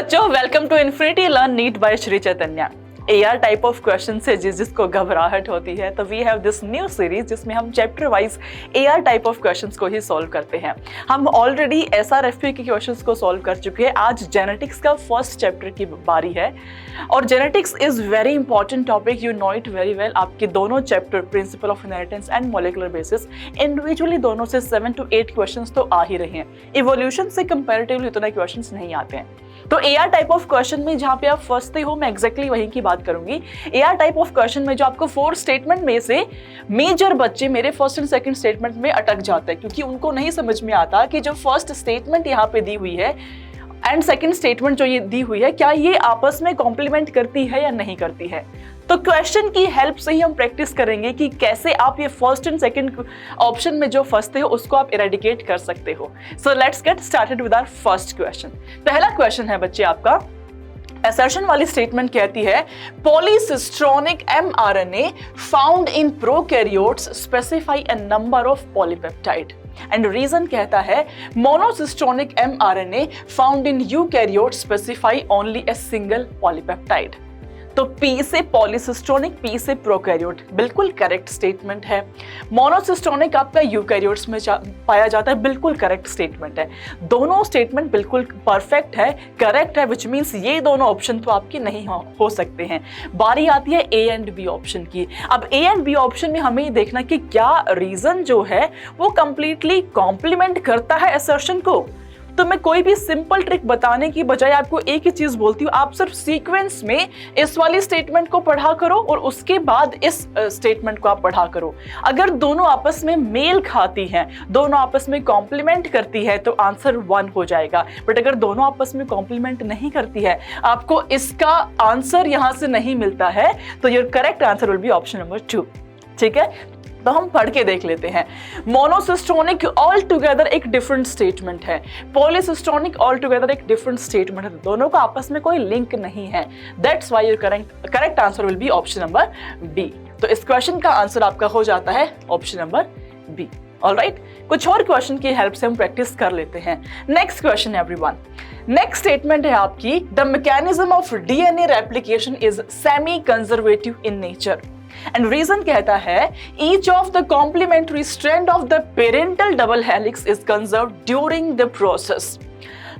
बच्चों, welcome to infinity learn NEET by Shri Chaitanya. AR type of question से जिसको घबराहट होती है, तो we have this new series जिसमें हम chapter wise AR type of questions को ही सॉल्व करते हैं। हम ऑलरेडी एसआरएफपी के क्वेश्चंस को सॉल्व कर चुके हैं। आज जेनेटिक्स का फर्स्ट चैप्टर की बारी है और genetics is very important topic, you know it very well. आपके दोनों chapter principle of inheritance and molecular basis individually दोनों से 7 to 8 क्वेश्चंस तो आ ही रहे हैं। इवोल्यूशन से कंपैरेटिवली उतने क्वेश्चंस नहीं आते हैं। तो एआर टाइप ऑफ क्वेश्चन में जहां पे आप फंसते हो, मैं एग्जैक्टली वहीं की बात करूंगी। एआर टाइप ऑफ क्वेश्चन में जो आपको 4 स्टेटमेंट में से मेजर बच्चे मेरे फर्स्ट एंड सेकंड स्टेटमेंट में अटक जाते हैं, क्योंकि उनको नहीं समझ में आता कि जो फर्स्ट स्टेटमेंट यहाँ पे दी हुई है एंड सेकंड स्टेटमेंट जो ये दी हुई है, क्या ये आपस में कॉम्प्लीमेंट करती है या नहीं करती है। तो क्वेश्चन की हेल्प से ही हम प्रैक्टिस करेंगे कि कैसे आप ये फर्स्ट एंड सेकंड ऑप्शन में जो फंसते हो उसको आप इरेडिकेट कर सकते हो। So let's get started with our first question. पहला क्वेश्चन है बच्चे आपका, असर्शन वाली स्टेटमेंट कहती है polycistronic mRNA found in prokaryotes specify a number of polypeptide and reason कहता है monocistronic mRNA found in eukaryotes specify only a single polypeptide. तो P से पॉलीसिस्ट्रोनिक, P से प्रोकैरियोट, बिल्कुल करेक्ट स्टेटमेंट है। मोनोसिस्ट्रोनिक आपका यूकैरियोट्स में पाया जाता है, बिल्कुल करेक्ट स्टेटमेंट है। दोनों स्टेटमेंट बिल्कुल परफेक्ट है, करेक्ट है, विच मीन्स ये दोनों ऑप्शन तो आपके नहीं हो सकते हैं। बारी आती है A एंड B ऑप्शन की। अब A एंड B ऑप्शन में हमें देखना कि क्या रीजन जो है वो कंप्लीटली कॉम्प्लीमेंट करता है असर्शन को। तो मैं कोई भी सिंपल ट्रिक बताने की बजाय आपको एक ही चीज बोलती हूँ, आप सिर्फ सीक्वेंस में इस वाली स्टेटमेंट को पढ़ा करो और उसके बाद इस स्टेटमेंट को आप पढ़ा करो। अगर दोनों आपस में मेल खाती हैं, दोनों आपस में कॉम्प्लीमेंट करती है, तो आंसर 1 हो जाएगा। बट अगर दोनों आपस में कॉम्प्लीमेंट नहीं करती है, आपको इसका आंसर यहां से नहीं मिलता है, तो your correct answer will be option number 2। ठीक है, तो हम पढ़ के देख लेते हैं। मोनोसिस्ट्रोनिक ऑल टुगेदर एक डिफरेंट स्टेटमेंट है, पॉलीसिस्ट्रोनिक ऑल टुगेदर एक डिफरेंट स्टेटमेंट है, दोनों का आपस में कोई लिंक नहीं है। That's why your correct answer will be option number B. तो इस क्वेश्चन का आंसर आपका हो जाता है ऑप्शन नंबर बी। ऑलराइट, कुछ और क्वेश्चन की हेल्प से हम प्रैक्टिस कर लेते हैं। Next question everyone, next statement है आपकी the mechanism of DNA replication is semi conservative in nature and reason कहता है each of the complementary strand of the parental double helix is conserved during the process।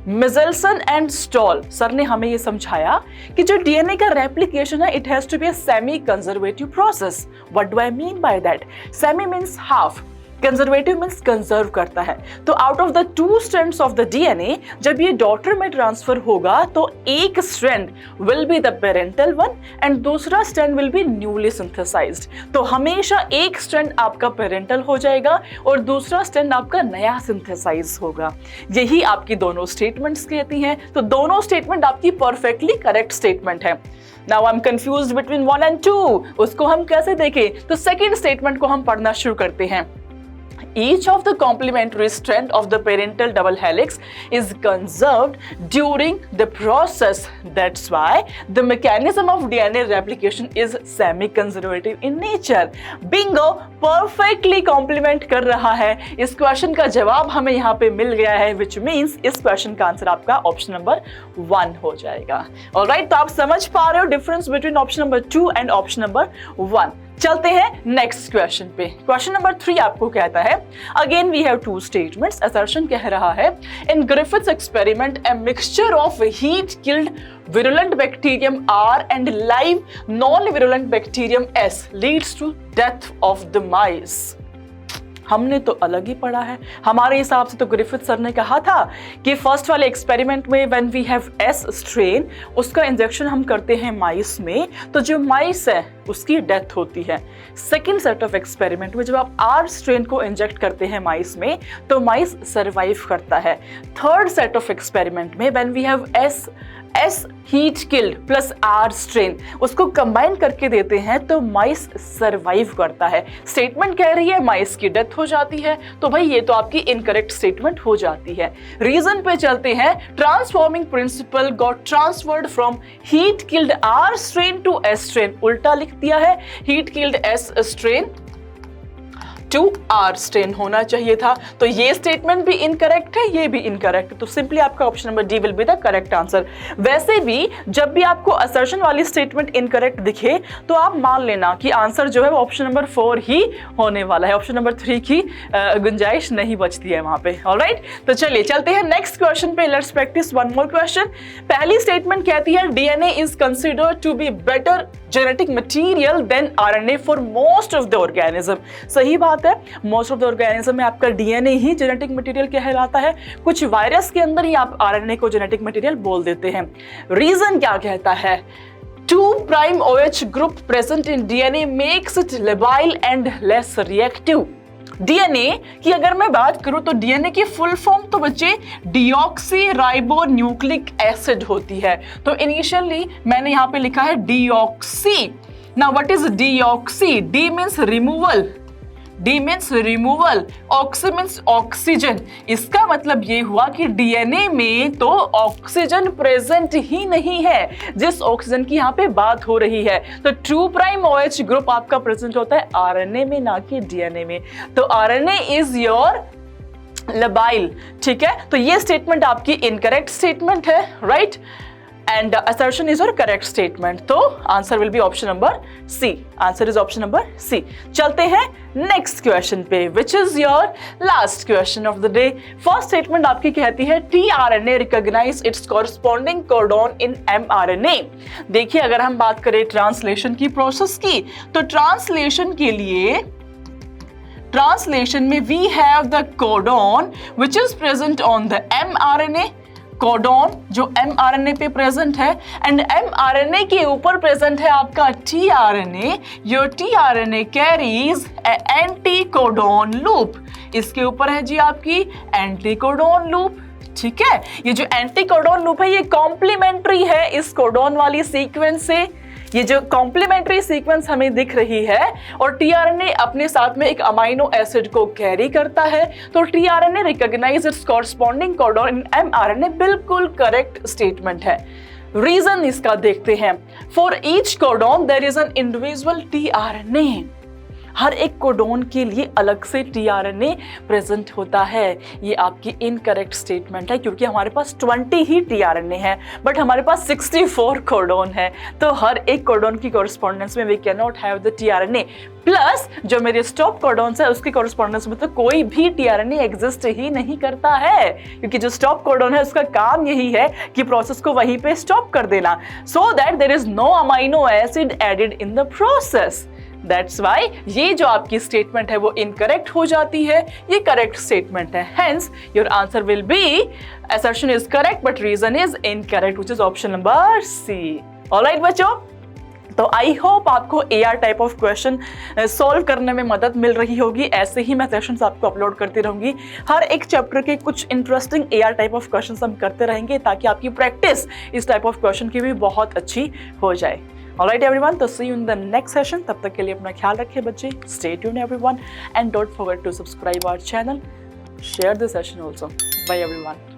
मिजेल्सन and stall sir ने हमें ये समझाया कि जो डीएनए का replication है, it has to be a semi conservative process. What do I mean by that? Semi means half, conservative means conserve करता है। तो out of the 2 strands of the DNA जब ये डॉटर में ट्रांसफर होगा तो एक strand will be the parental one and दूसरा strand will be newly synthesized. तो हमेशा एक स्ट्रैंड आपका पेरेंटल हो जाएगा और दूसरा स्ट्रैंड आपका नया सिंथेसाइज होगा। यही आपकी दोनों स्टेटमेंट्स कहती हैं। तो दोनों स्टेटमेंट आपकी परफेक्टली करेक्ट स्टेटमेंट है। Now I am confused between 1 and 2, उसको हम कैसे देखें? तो सेकेंड स्टेटमेंट को हम पढ़ना शुरू करते हैं। Each of the complementary strand of the parental double helix is conserved during the process. That's why the mechanism of DNA replication is semi-conservative in nature. Bingo! Perfectly complement कर रहा है। इस क्वेश्चन का जवाब हमें यहाँ पे मिल गया है, which means इस क्वेश्चन का आंसर आपका ऑप्शन नंबर 1 हो जाएगा। Alright, तो आप समझ पा रहे हो difference between option number 2 and option number 1। चलते हैं नेक्स्ट क्वेश्चन पे। क्वेश्चन नंबर 3 आपको कहता है again we have 2 statements. Assertion कह रहा है in Griffith's experiment a mixture of heat killed virulent bacterium R and live non-virulent bacterium S leads to death of the mice। हमने तो अलग ही पढ़ा है। हमारे हिसाब से तो ग्रिफिथ सर ने कहा था कि फर्स्ट वाले एक्सपेरिमेंट में when we have S strain, उसका इंजेक्शन हम करते हैं माइस में, तो जो माइस है उसकी डेथ होती है। सेकेंड सेट ऑफ एक्सपेरिमेंट में जब आप आर स्ट्रेन को इंजेक्ट करते हैं माइस में, तो माइस सर्वाइव करता है। थर्ड सेट ऑफ एक्सपेरिमेंट में when we have S heat killed plus R strain, उसको कंबाइन करके देते हैं तो माइस सर्वाइव करता है। स्टेटमेंट कह रही है माइस की डेथ हो जाती है, तो भाई ये तो आपकी इनकरेक्ट स्टेटमेंट हो जाती है। रीजन पे चलते हैं। Transforming principle got transferred from heat killed R strain to S strain. उल्टा लिख दिया है, heat killed S strain to R strain होना चाहिए था। तो ये स्टेटमेंट भी इनकरेक्ट है, ये भी इनकरेक्ट है, तो सिंपली आपका option number D will be the correct answer. वैसे भी जब भी आपको असर्शन वाली स्टेटमेंट इनकरेक्ट दिखे तो आप मान लेना कि आंसर जो है वो ऑप्शन नंबर 4 ही होने वाला है, ऑप्शन नंबर 3 की गुंजाइश नहीं बचती है वहां पे। ऑलराइट, तो चलिए चलते हैं नेक्स्ट क्वेश्चन पे। Let's practice one more question. पहली स्टेटमेंट कहती है DNA is considered to be better genetic material than RNA for most of the organism. सही बात है, मोस्ट ऑफ द ऑर्गेनिज्म में आपका डीएनए ही जेनेटिक मटेरियल कहलाता है। कुछ वायरस के अंदर ही आप आरएनए को जेनेटिक मटेरियल बोल देते हैं। रीजन क्या कहता है? 2' OH group present in DNA makes it labile and less reactive। DNA की अगर मैं बात करूं तो डीएनए की फुल फॉर्म तो बच्चे डीऑक्सी राइबो न्यूक्लिक एसिड होती है। तो इनिशियली मैंने यहां पे लिखा है deoxy. Now what is deoxy? D means removal, D means removal, oxy means oxygen. इसका मतलब ये हुआ कि डीएनए में तो ऑक्सीजन प्रेजेंट ही नहीं है, जिस ऑक्सीजन की यहाँ पे बात हो रही है। तो 2' OH ग्रुप आपका प्रेजेंट होता है आरएनए में, ना कि डीएनए में। तो आरएनए इज योर लबाइल। ठीक है, तो ये स्टेटमेंट आपकी इनकरेक्ट स्टेटमेंट है, right, and assertion is your correct statement। तो answer will be option number C. Answer is option number C. चलते हैं नेक्स्ट क्वेश्चन पे, which is your last question of the day. First statement आपकी कहती है tRNA recognize its corresponding codon in mRNA. देखिए, अगर हम बात करें ट्रांसलेशन की प्रोसेस की, तो ट्रांसलेशन के लिए ट्रांसलेशन में we have the codon which is present on the mRNA. Codon जो एमआरएनए पे प्रेजेंट है, एंड एमआरएनए के ऊपर प्रेजेंट है आपका tRNA. Your tRNA carries anti codon loop. इसके ऊपर है जी आपकी एंटी कोडॉन लूप। ठीक है, ये जो एंटी कोडॉन लूप है ये कॉम्प्लीमेंट्री है इस कोडॉन वाली सीक्वेंस से। ये जो कॉम्प्लीमेंट्री सीक्वेंस हमें दिख रही है, और टीआरएनए अपने साथ में एक अमाइनो एसिड को कैरी करता है, तो tRNA recognize its corresponding codon in mRNA बिल्कुल करेक्ट स्टेटमेंट है। रीजन इसका देखते हैं। For each codon there is an individual tRNA. हर एक कोडॉन के लिए अलग से टीआरएनए प्रेजेंट होता है। ये आपकी इनकरेक्ट स्टेटमेंट है, क्योंकि हमारे पास 20 ही टीआरएनए है, बट हमारे पास 64 कोडॉन है। तो हर एक कोडॉन की कॉरस्पॉन्डेंस में we can not have the tRNA. Plus जो मेरे स्टॉप कोडॉन्स है उसकी कॉरस्पॉन्डेंस में तो कोई भी टीआरएनए एग्जिस्ट ही नहीं करता है, क्योंकि जो स्टॉप कोडॉन है उसका काम यही है कि प्रोसेस को वहीं पे स्टॉप कर देना, so that there is no amino acid added in the process. That's why ये जो आपकी स्टेटमेंट है वो इनकरेक्ट हो जाती है, ये करेक्ट स्टेटमेंट है। Hence your answer will B assertion is correct but reason is incorrect, which is option number C। Alright बच्चों, तो आई होप आपको AR type of question solve करने में मदद मिल रही होगी। ऐसे ही मैं सेशंस आपको अपलोड करती रहूंगी। हर एक चैप्टर के कुछ interesting AR type of questions हम करते रहेंगे, ताकि आपकी प्रैक्टिस इस टाइप ऑफ क्वेश्चन की भी बहुत अच्छी हो जाए। Alright everyone, तो see you in the next session। तब तक के लिए अपना ख्याल रखिए बच्चे। Stay tuned everyone and don't forget to subscribe our channel, share this session also। Bye everyone।